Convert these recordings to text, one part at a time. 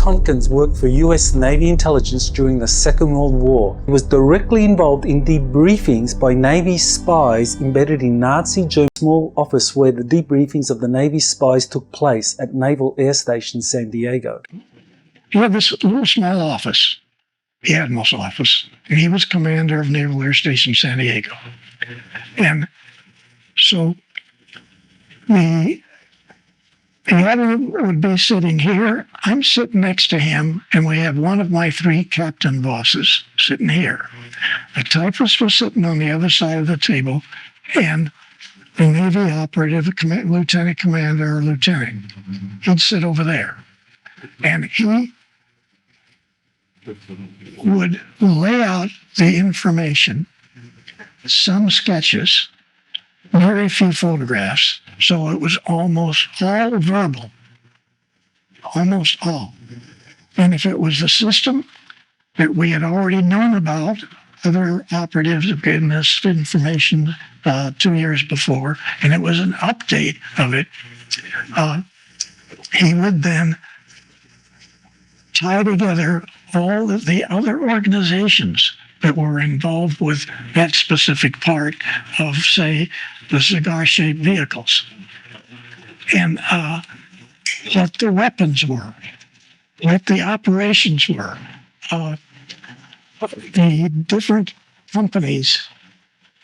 Tompkins worked for US Navy intelligence during the Second World War. He was directly involved in debriefings by Navy spies embedded in Nazi German small office where the debriefings of the Navy spies took place at Naval Air Station San Diego. He had this little small office, the Admiral's office, and he was commander of Naval Air Station San Diego. And so the editor would be sitting here, I'm sitting next to him, and we have one of my three captain bosses sitting here. The typist was sitting on the other side of the table, and the Navy operative, lieutenant commander or lieutenant, he'd sit over there. And he would lay out the information, some sketches, very few photographs, so it was almost all verbal, almost all. And if it was a system that we had already known about, other operatives had given us information 2 years before, and it was an update of it, he would then tie together all of the other organizations that were involved with that specific part of, say, the cigar-shaped vehicles, and what the weapons were, what the operations were, the different companies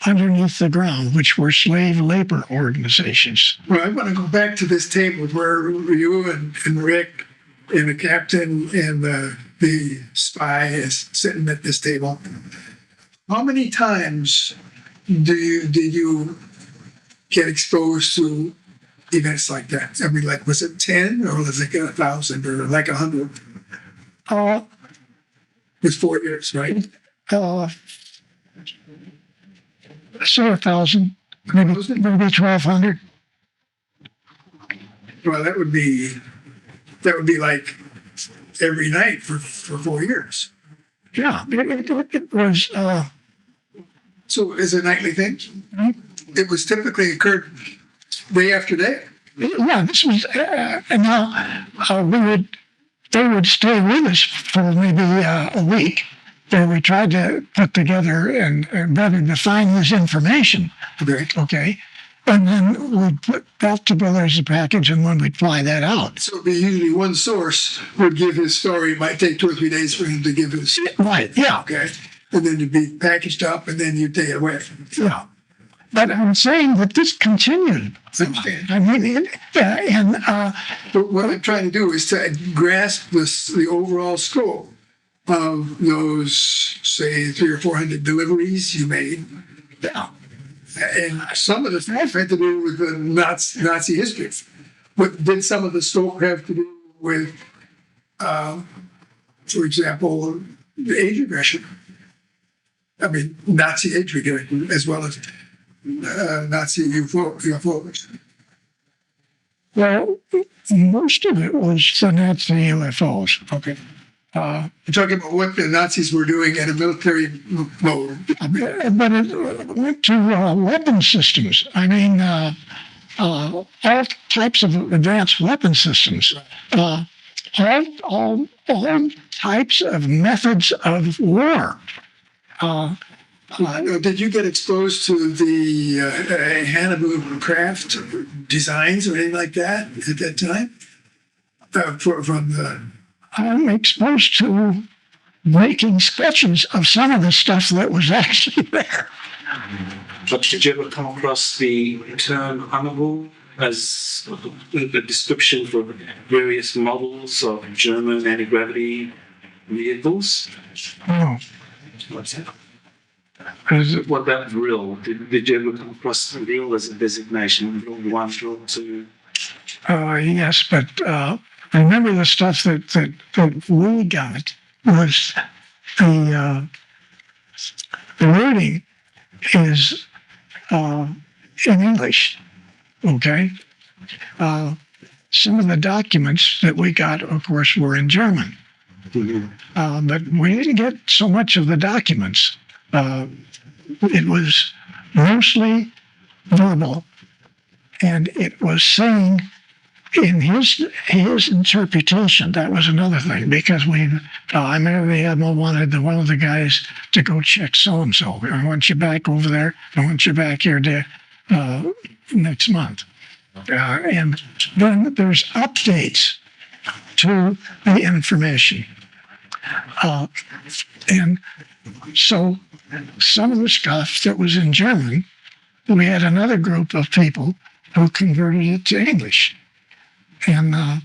underneath the ground, which were slave labor organizations. Well, I want to go back to this table where you and Rick and the captain and the spy is sitting at this table. How many times did you get exposed to events like that? I mean, like, was it 10 or was it 1,000 or like 100? It's 4 years, right? So 1,000, maybe 1,200. Well, that would be like every night for 4 years. Yeah, it was. So is it a nightly thing? It was typically occurred day after day. Yeah, this was, and now they would stay with us for maybe a week. Where we tried to put together and better define this information. Okay. And then we'd put that together as a package, and then we'd fly that out. So it'd be usually one source would give his story. It might take 2 or 3 days for him to give his. Right, yeah. Okay. And then it'd be packaged up, and then you'd take it away. Yeah. But I'm saying that this continued. I mean, but what I'm trying to do is to grasp the overall scope of those, say, 300 or 400 deliveries you made. Yeah. And some of the stuff had to do with the Nazi history. But did some of the scope have to do with, for example, the age regression? I mean, Nazi age regression as well as Nazi UFOs. Well, most of it was the Nazi UFOs. Okay. You're talking about what the Nazis were doing in a military mode. But it went to weapon systems. I mean, all types of advanced weapon systems. All types of methods of war. Did you get exposed to the Hannibal craft designs or anything like that at that time? From the... I'm exposed to making sketches of some of the stuff that was actually there. But did you ever come across the term Hannibal as a description for various models of German anti-gravity vehicles? Oh. What's that? What about Vril? Did you ever come across Vril as a designation? Vril 1, Vril 2? Yes, but I remember the stuff that we got was the wording is in English, okay? Some of the documents that we got, of course, were in German. Mm-hmm. But we didn't get so much of the documents. It was mostly verbal, and it was saying in his interpretation, that was another thing, because I remember the admiral wanted one of the guys to go check so and so. I want you back over there. I want you back here next month. And then there's updates to the information. And so some of the stuff that was in German, we had another group of people who converted it to English. And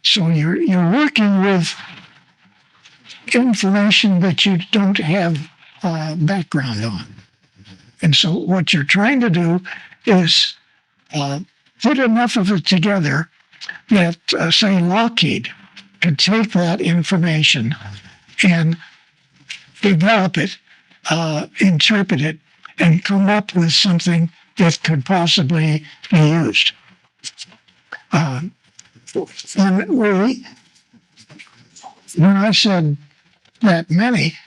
so you're working with information that you don't have background on. And so what you're trying to do is put enough of it together that, say, Lockheed could take that information and develop it, interpret it, and come up with something that could possibly be used. And when I said that many,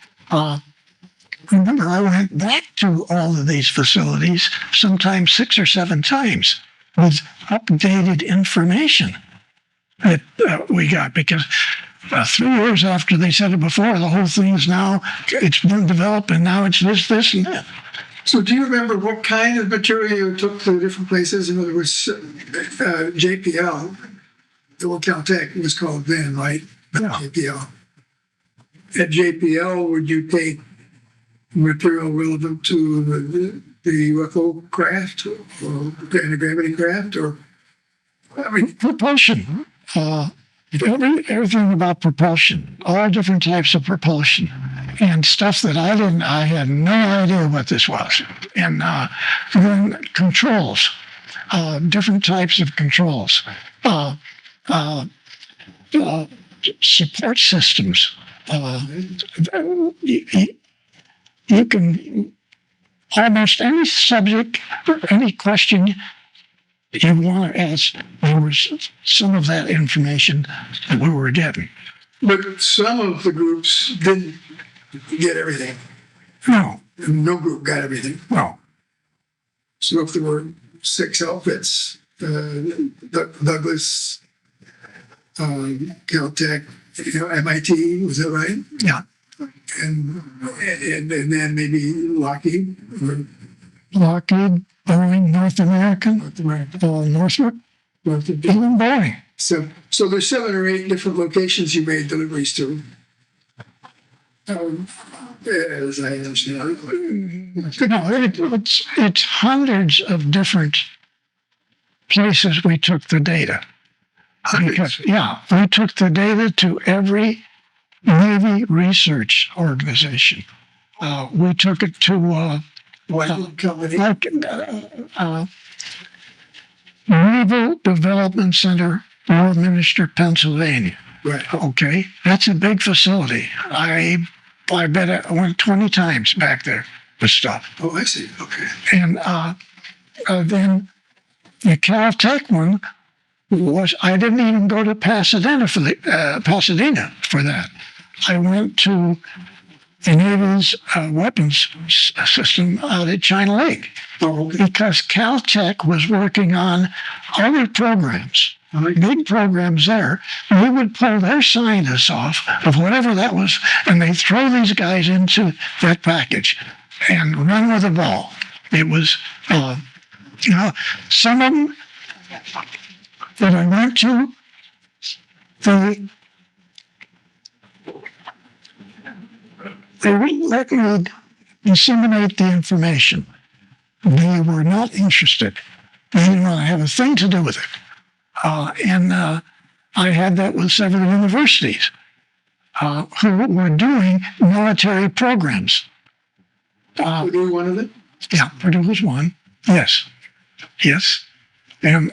remember, I went back to all of these facilities, sometimes 6 or 7 times, with updated information that we got, because 3 years after they said it before, the whole thing is now, it's been developed, and now it's this, and that. So do you remember what kind of material you took to different places? In other words, JPL, the old Caltech was called then, right? Yeah. JPL. At JPL, would you take material relevant to the UFO craft or the anti-gravity craft, or I mean, propulsion? Everything about propulsion, all different types of propulsion, and stuff that I had no idea what this was. And then controls, different types of controls, support systems. You can almost any subject or any question you want to ask, there was some of that information that we were getting. but some of the groups didn't get everything. No, No group got everything. no. So if there were 6 outfits, Douglas, Caltech, MIT, was that right? Yeah. And then maybe Lockheed, or Lockheed, Boeing, North American, Northrop, even Boeing. So there's 7 or 8 different locations you made deliveries to. As I understand it. No, it's hundreds of different places we took the data. Because, we took the data to every Navy research organization. We took it to What company? Naval Development Center, Warminster, Pennsylvania. Right. Okay, that's a big facility. I bet I went 20 times back there with stuff. Oh, I see. Okay. And then the Caltech one was, I didn't even go to Pasadena for that. I went to the Navy's weapons system out at China Lake, because Caltech was working on other programs, big programs there. We would pull their scientists off of whatever that was, and they throw these guys into that package and run with the ball. It was, some of them that I went to, they wouldn't let me disseminate the information. They were not interested. They didn't want to have a thing to do with it. And I had that with several universities who were doing military programs. Purdue one of them? Yeah, Purdue was one. Yes. And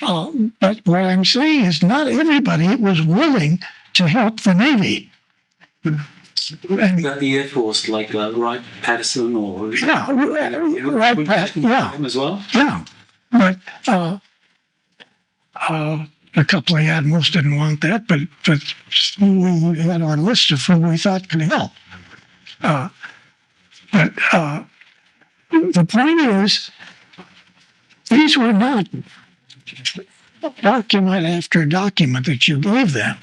but what I'm saying is not everybody was willing to help the Navy. And, That the Air Force, like Wright Patterson or Right, yeah, as well. Yeah, but a couple of admirals didn't want that, but we had our list of who we thought could help. But the point is, these were not document after document that you gave them.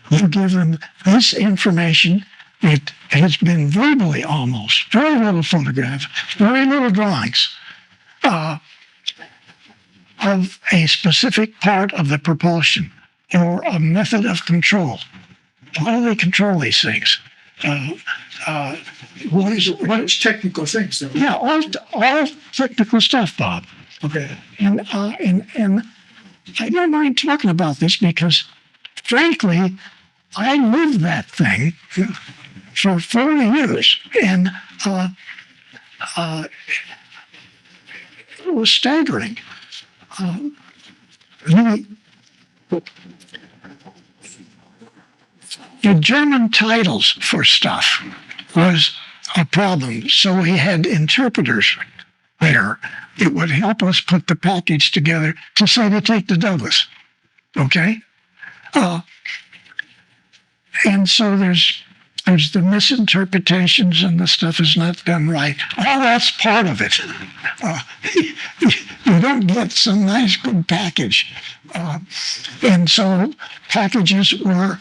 You give them this information. It has been verbally almost, very little photograph, very little drawings of a specific part of the propulsion or a method of control. How do they control these things? What technical things, though? Yeah, all technical stuff, Bob. Okay. And I don't mind talking about this because, frankly, I lived that thing for 40 years, and it was staggering. The German titles for stuff was a problem, so we had interpreters there. It would help us put the package together to say to take to Douglas. Okay? And so there's the misinterpretations and the stuff is not done right. All that's part of it. You don't get some nice good package. And so packages were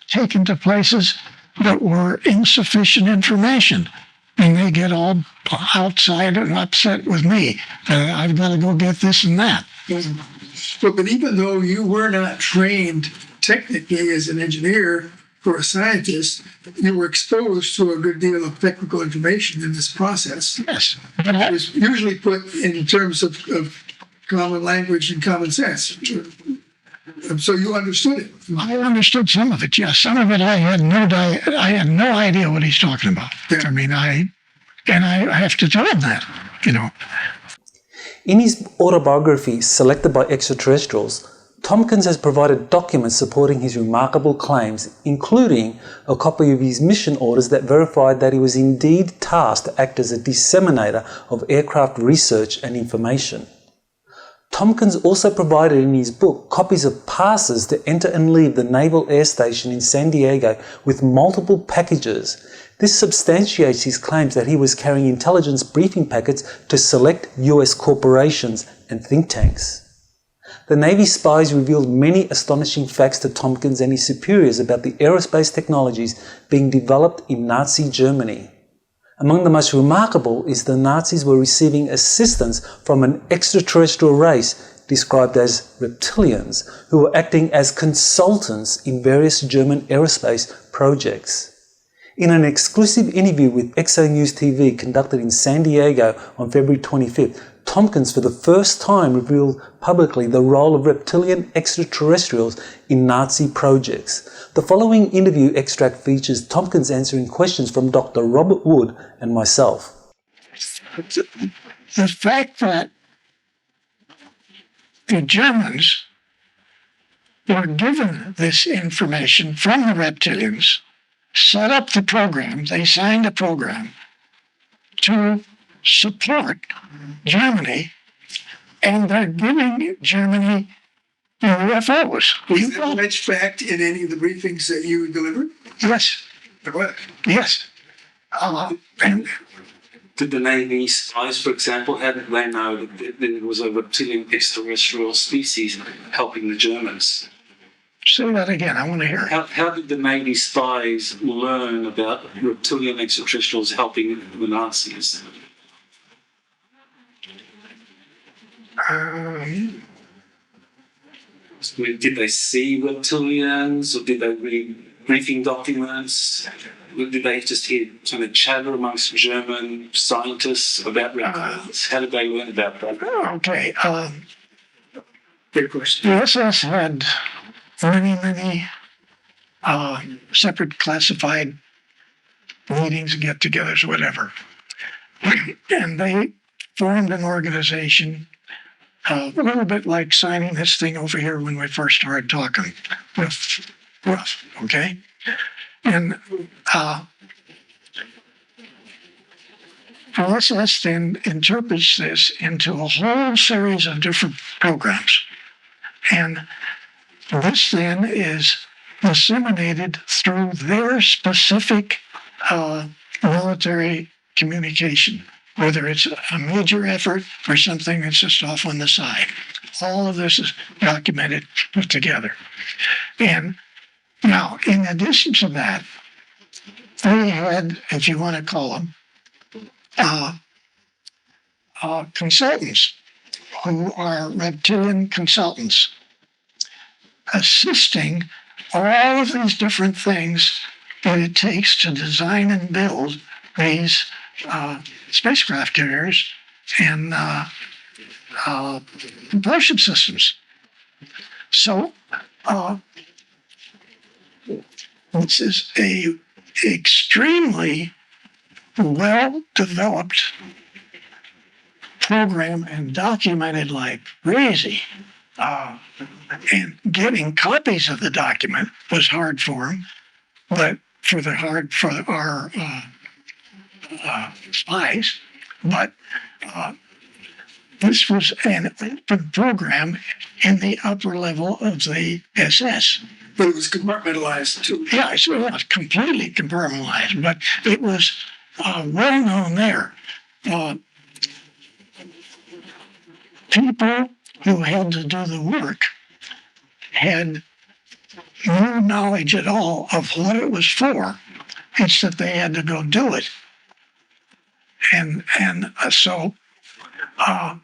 taken to places that were insufficient information. And they get all outside and upset with me. I've got to go get this and that. But even though you were not trained technically as an engineer or a scientist, you were exposed to a good deal of technical information in this process. Yes. It was usually put in terms of common language and common sense. So you understood it. I understood some of it, yes. Some of it I had no idea what he's talking about. Yeah. I mean, I have to tell him that, you know. In his autobiography, Selected by Extraterrestrials, Tompkins has provided documents supporting his remarkable claims, including a copy of his mission orders that verified that he was indeed tasked to act as a disseminator of aircraft research and information. Tompkins also provided in his book copies of passes to enter and leave the Naval Air Station in San Diego with multiple packages. This substantiates his claims that he was carrying intelligence briefing packets to select US corporations and think tanks. The Navy spies revealed many astonishing facts to Tompkins and his superiors about the aerospace technologies being developed in Nazi Germany. Among the most remarkable is the Nazis were receiving assistance from an extraterrestrial race described as Reptilians, who were acting as consultants in various German aerospace projects. In an exclusive interview with XO News TV conducted in San Diego on February 25th, Tompkins for the first time revealed publicly the role of reptilian extraterrestrials in Nazi projects. The following interview extract features Tompkins answering questions from Dr. Robert Wood and myself. The fact that the Germans were given this information from the reptilians, set up the program, they signed a program to support Germany, and they're giving Germany UFOs. Was that alleged fact in any of the briefings that you delivered? Yes. There was. Yes. And Did the Navy spies, for example, how did they know that there was a reptilian extraterrestrial species helping the Germans? say that again. I want to hear it. How did the Navy spies learn about reptilian extraterrestrials helping the Nazis? Did they see reptilians, or did they read briefing documents? Did they just hear kind of chatter amongst German scientists about reptilians? How did they learn about that? Okay. Good question. The SS had many separate classified meetings, get-togethers, whatever. And they formed an organization, a little bit like signing this thing over here when we first started talking with Russ, okay? And the SS then interprets this into a whole series of different programs. And this then is disseminated through their specific military communication, whether it's a major effort or something that's just off on the side. all of this is documented, put together. And now, in addition to that, they had, if you want to call them, consultants who are reptilian consultants, assisting all of these different things that it takes to design and build these spacecraft carriers and propulsion systems. So this is a extremely well-developed program and documented like crazy. And getting copies of the document was hard for them, but for our spies. But this was an open program in the upper level of the SS. But it was compartmentalized too. Yeah, it was completely compartmentalized, but it was well known there. People who had to do the work had no knowledge at all of what it was for. It's that they had to go do it. And so I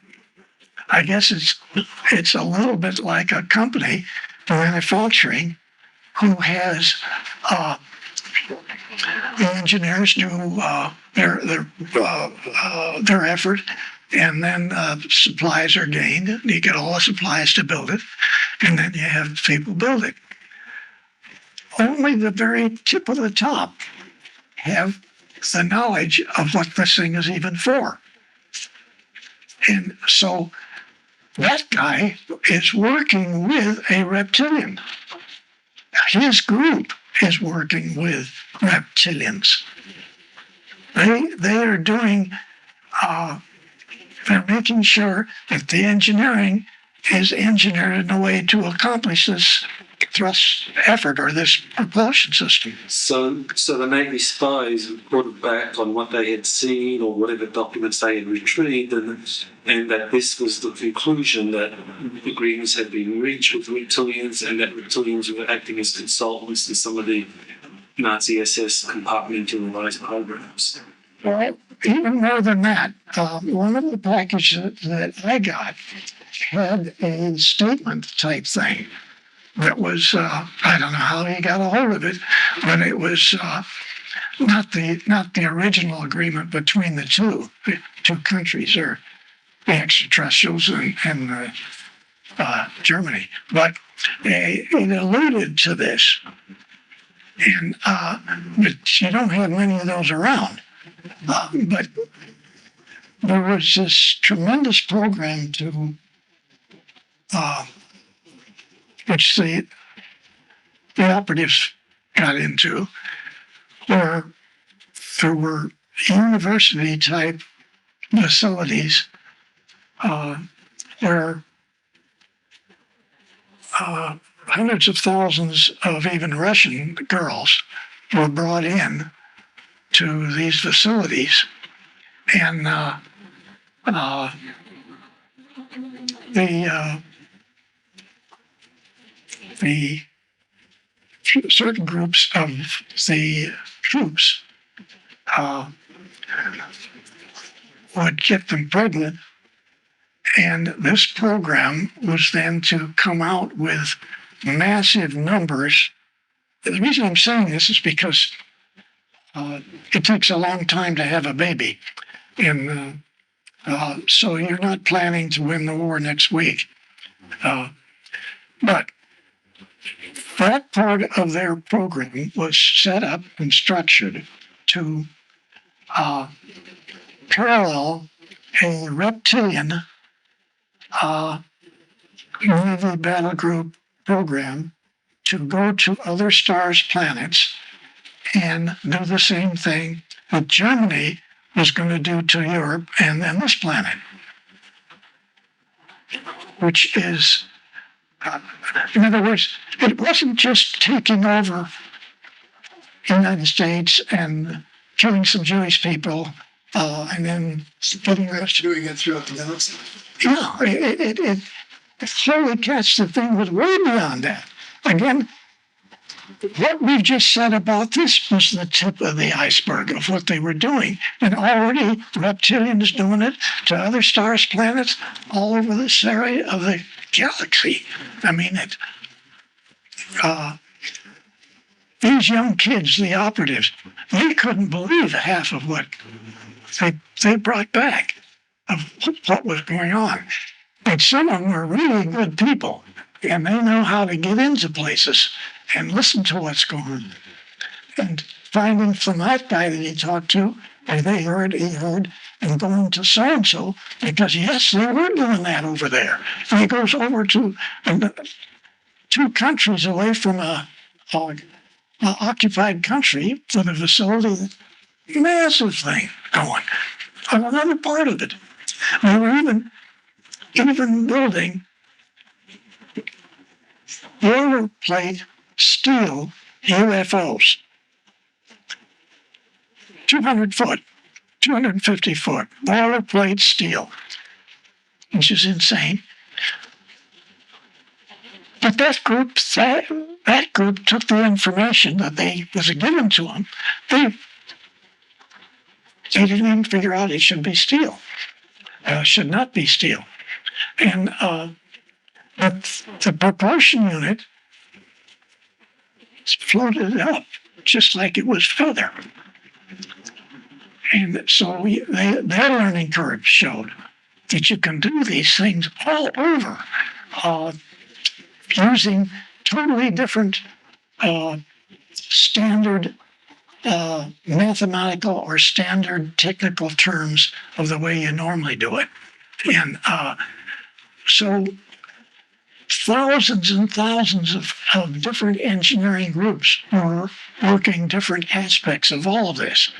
guess it's a little bit like a company manufacturing who has the engineers do their effort, and then supplies are gained. You get all the supplies to build it, and then you have people build it. Only the very tip of the top have the knowledge of what this thing is even for. And so that guy is working with a reptilian. His group is working with reptilians. They are doing, they're making sure that the engineering is engineered in a way to accomplish this thrust effort or this propulsion system. So the Navy spies reported back on what they had seen or whatever documents they had retrieved, and that this was the conclusion that agreements had been reached with reptilians, and that reptilians were acting as consultants in some of the Nazi SS compartmentalized programs. Well, even more than that, one of the packages that I got had a statement type thing that was, I don't know how he got a hold of it, but it was not the original agreement between the two countries, or the extraterrestrials and Germany. But it alluded to this. And but you don't have many of those around. But there was this tremendous program to which the operatives got into, where there were university-type facilities where hundreds of thousands of even Russian girls were brought in to these facilities, and the certain groups of the troops would get them pregnant, and this program was then to come out with massive numbers. The reason I'm saying this is because it takes a long time to have a baby, and so you're not planning to win the war next week. But that part of their program was set up and structured to parallel a reptilian Naval battle group program to go to other stars' planets and do the same thing that Germany was going to do to Europe and then this planet, which is, in other words, it wasn't just taking over the United States and killing some Jewish people and then splitting the rest. Doing it throughout the galaxy. Yeah, holy cats, the thing was way beyond that. Again, what we've just said about this was the tip of the iceberg of what they were doing. And already reptilians doing it to other stars, planets, all over this area of the galaxy. I mean, these young kids, the operatives, they couldn't believe half of what they brought back of what was going on. And some of them were really good people, and they know how to get into places and listen to what's going on. And finding from that guy that he talked to, and he heard, and going to so-and-so, because yes, they were doing that over there. And he goes over to 2 countries away from a occupied country for the facility, massive thing going on another part of it. They were even building boilerplate steel UFOs, 200 foot, 250 foot, boilerplate steel, which is insane. But that group took the information that was given to them. They didn't even figure out it should be steel. Should not be steel. And the propulsion unit floated up just like it was feather. And so their learning curve showed that you can do these things all over using totally different standard mathematical or standard technical terms of the way you normally do it. And so thousands and thousands of different engineering groups were working different aspects of all of this.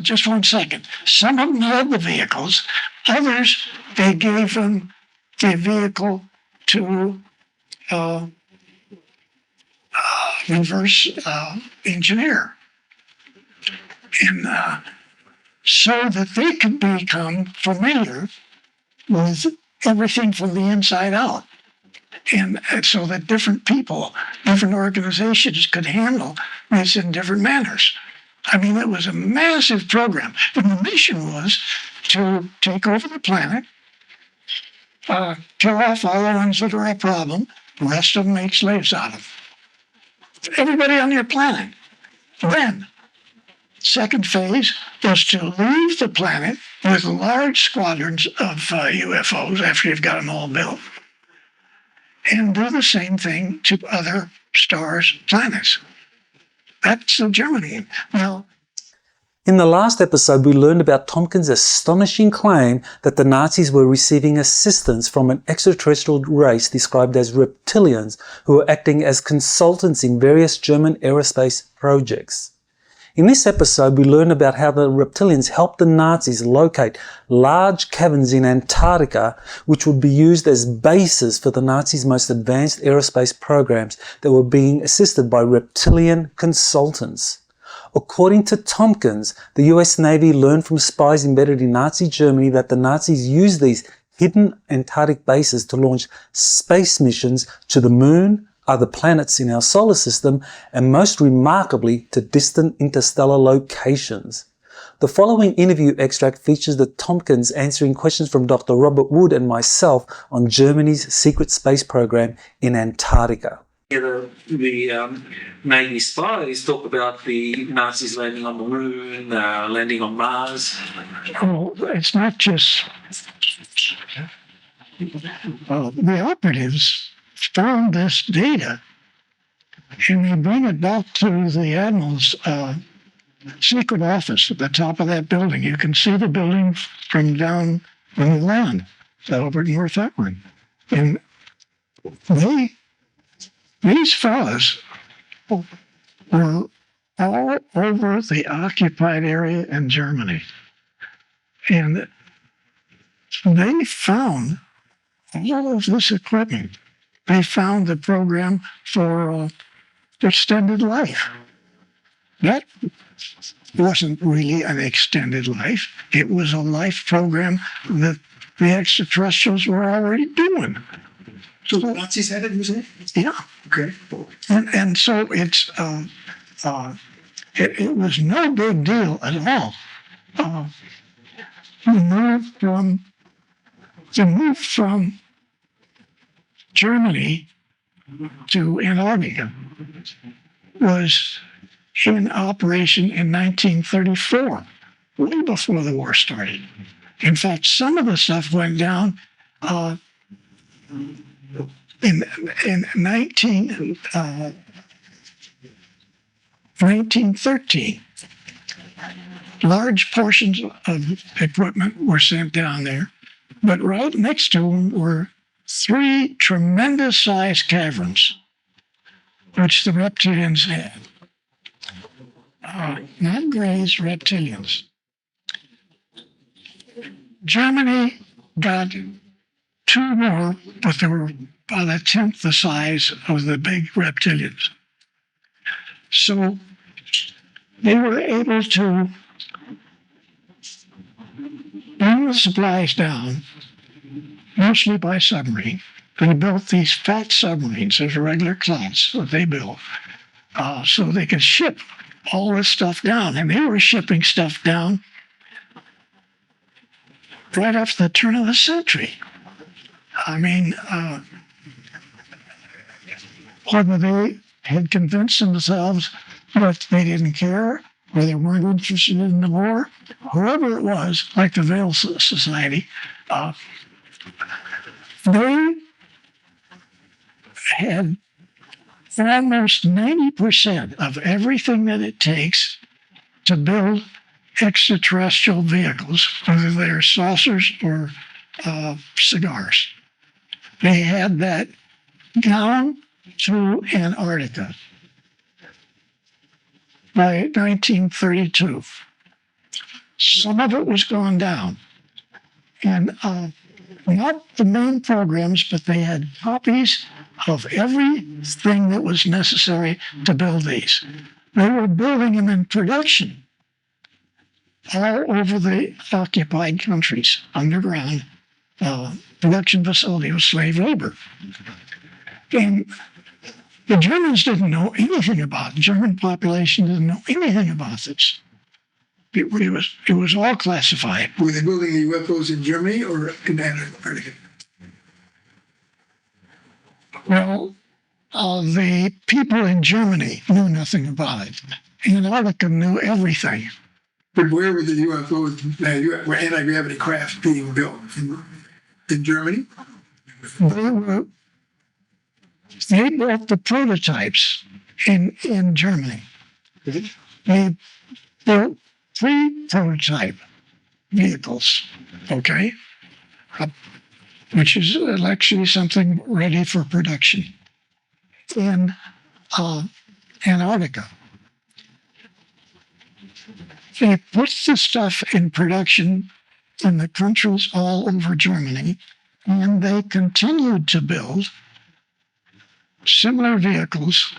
Just 1 second. Some of them had the vehicles. Others, they gave them the vehicle to reverse engineer. And so that they could become familiar with everything from the inside out. And so that different people, different organizations could handle this in different manners. I mean, it was a massive program. And the mission was to take over the planet, kill off all the ones that are a problem, the rest of them make slaves out of. Everybody on your planet. Then, second phase was to leave the planet with large squadrons of UFOs after you've got them all built, and do the same thing to other stars, planets. That's the Germany. Now, in the last episode, we learned about Tompkins' astonishing claim that the Nazis were receiving assistance from an extraterrestrial race described as reptilians who were acting as consultants in various German aerospace projects. In this episode, we learn about how the reptilians helped the Nazis locate large caverns in Antarctica, which would be used as bases for the Nazis' most advanced aerospace programs that were being assisted by reptilian consultants. According to Tompkins, the US Navy learned from spies embedded in Nazi Germany that the Nazis used these hidden Antarctic bases to launch space missions to the moon, other planets in our solar system, and most remarkably to distant interstellar locations. The following interview extract features the Tompkins answering questions from Dr. Robert Wood and myself on Germany's secret space program in Antarctica. The Navy spies talk about the Nazis landing on the moon, landing on Mars. Oh, it's not just the operatives found this data, and they bring it back to the admiral's secret office at the top of that building. You can see the building from down on the land over at North Island. And these fellas were all over the occupied area in Germany. And they found all of this equipment. They found the program for extended life. That wasn't really an extended life. It was a life program that the extraterrestrials were already doing. So the Nazis had it, you say? Yeah. Okay. And so it was no big deal at all. The move from Germany to Antarctica was in operation in 1934, way before the war started. In fact, some of the stuff went down in 1913. Large portions of equipment were sent down there, but right next to them were 3 tremendous-sized caverns, which the reptilians had. Not Greys, reptilians. Germany got 2 more, but they were about 1/10 the size of the big reptilians. So they were able to bring the supplies down, mostly by submarine. They built these fat submarines. There's a regular class that they built, so they could ship all this stuff down. And they were shipping stuff down right after the turn of the century. I mean, whether they had convinced themselves that they didn't care, or they weren't interested in the war, whoever it was, like the Naval Society, they had almost 90% of everything that it takes to build extraterrestrial vehicles, whether they're saucers or cigars. They had that down to Antarctica by 1932. Some of it was gone down. And not the main programs, but they had copies of everything that was necessary to build these. They were building them in production all over the occupied countries, underground production facility with slave labor. And the Germans didn't know anything about it. The German population didn't know anything about this. It was all classified. Were they building the UFOs in Germany or in Antarctica? Well, the people in Germany knew nothing about it. Antarctica knew everything. But where were the UFOs, were anti-gravity craft being built? In Germany? They built the prototypes in Germany. They built 3 prototype vehicles, okay, which is actually something ready for production in Antarctica. They put the stuff in production in the countries all over Germany, and they continued to build similar vehicles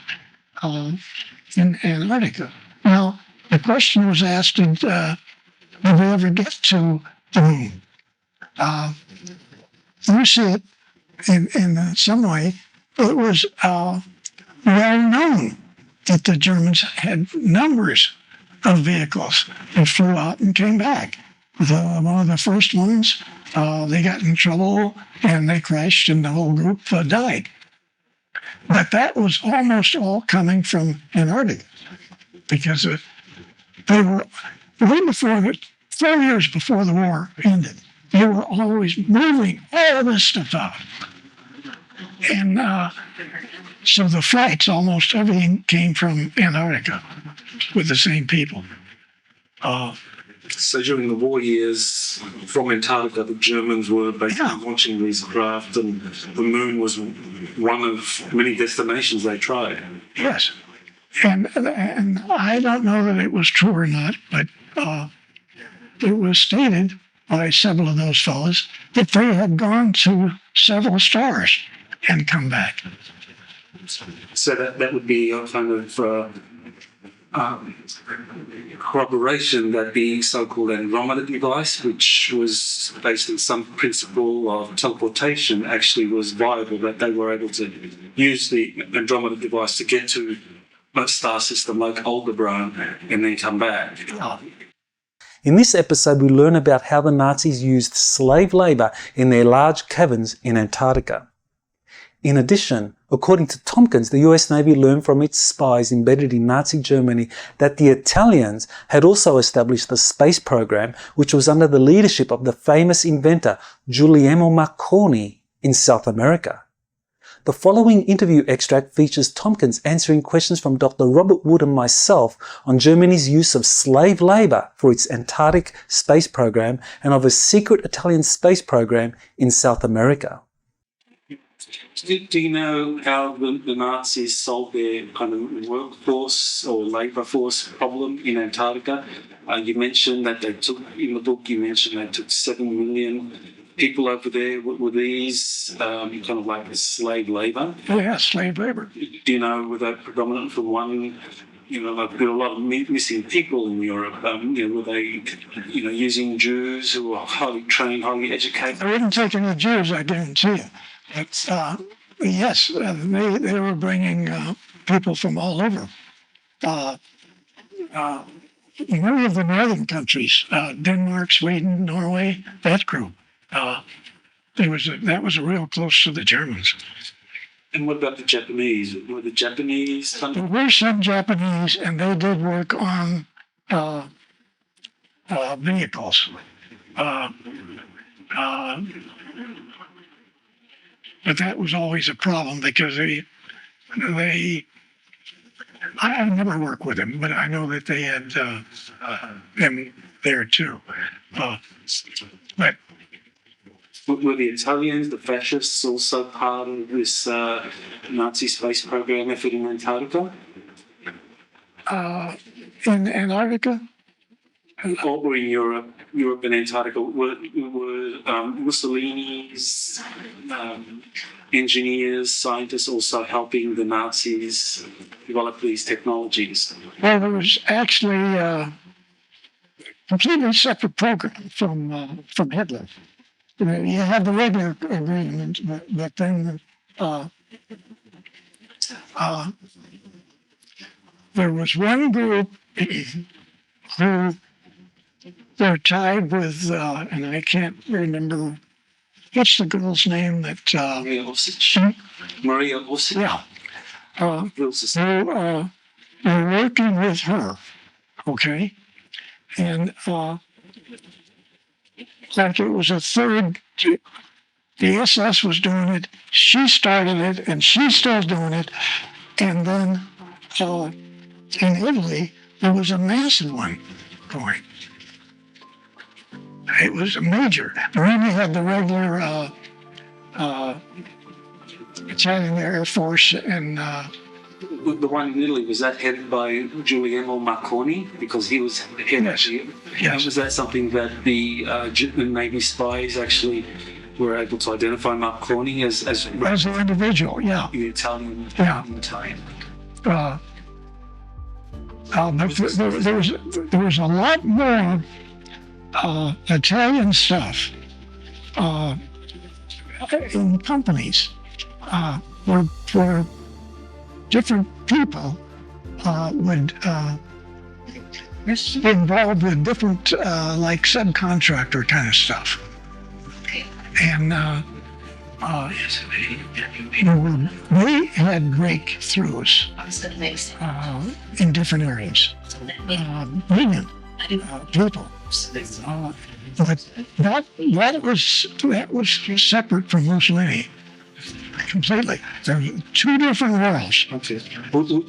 in Antarctica. Now, the question was asked, will they ever get to the moon? You see it in some way. It was well known that the Germans had numbers of vehicles that flew out and came back. One of the first ones, they got in trouble and they crashed and the whole group died. But that was almost all coming from Antarctica because they were, way before 4 years before the war ended, they were always moving all this stuff out. And so the flights, almost everything came from Antarctica with the same people. So during the war years, from Antarctica, the Germans were basically launching these craft, and the moon was one of many destinations they tried. Yes. And I don't know that it was true or not, but it was stated by several of those fellows that they had gone to several stars and come back. So that would be a kind of corroboration that the so-called Andromeda device, which was based on some principle of teleportation, actually was viable, that they were able to use the Andromeda device to get to a star system like Aldebaran and then come back. In this episode, we learn about how the Nazis used slave labour in their large caverns in Antarctica. In addition, according to Tompkins, the US Navy learned from its spies embedded in Nazi Germany that the Italians had also established the space program, which was under the leadership of the famous inventor Guglielmo Marconi in South America. The following interview extract features Tompkins answering questions from Dr. Robert Wood and myself on Germany's use of slave labour for its Antarctic space program and of a secret Italian space program in South America. Do you know how the Nazis solved their kind of workforce or labour force problem in Antarctica? You mentioned that they took, in the book you mentioned they took 7 million people over there. Were these kind of like slave labour? Oh, yeah, slave labor. Do you know, were they predominant from one, like there were a lot of missing people in Europe. Were they, using Jews who were highly trained, highly educated? I wouldn't take any Jews, I guarantee you. But yes, they were bringing people from all over. Many of the northern countries, Denmark, Sweden, Norway, that group. That was real close to the Germans. And what about the Japanese? Were the Japanese? There were some Japanese, and they did work on vehicles. But that was always a problem because I never worked with them, but I know that they had them there too. But were the Italians, the fascists, also part of this Nazi space program effort in Antarctica? in Antarctica? Or in Europe and Antarctica, were Mussolini's engineers, scientists also helping the Nazis develop these technologies? Well, there was actually a completely separate program from Hitler. You had the regular agreement, but then there was one group who were tied with, and I can't remember, what's the girl's name that... Maria Osich. Maria Osich? Yeah. Who were working with her, okay? And like it was a third, the SS was doing it, she started it, and she's still doing it. And then in Italy, there was a massive one going. It was major. And then you had the regular Italian Air Force and... the one in Italy, was that headed by Guglielmo Marconi? Because he was head of the... Yes. Was that something that the Navy spies actually were able to identify Marconi as an individual, yeah. The Italian. Yeah. Italian. There was a lot more Italian stuff in companies where different people would be involved with different like subcontractor kind of stuff. And they had breakthroughs in different areas. Brilliant people. But that was separate from Mussolini. Completely. There were two different worlds. Okay.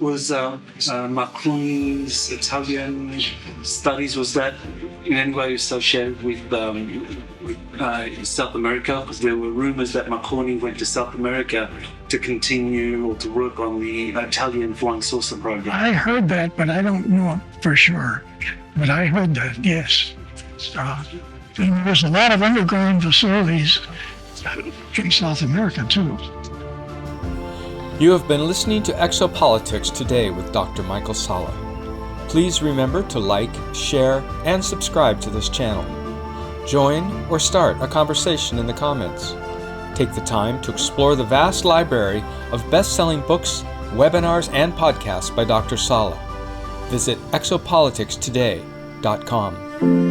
Was Marconi's Italian studies, was that in any way associated with South America? Because there were rumors that Marconi went to South America to continue or to work on the Italian flying saucer program. I heard that, but I don't know it for sure. But I heard that, yes. There was a lot of underground facilities in South America, too. You have been listening to Exopolitics Today with Dr. Michael Salla. Please remember to like, share, and subscribe to this channel. Join or start a conversation in the comments. Take the time to explore the vast library of best-selling books, webinars, and podcasts by Dr. Sala. Visit exopoliticstoday.com.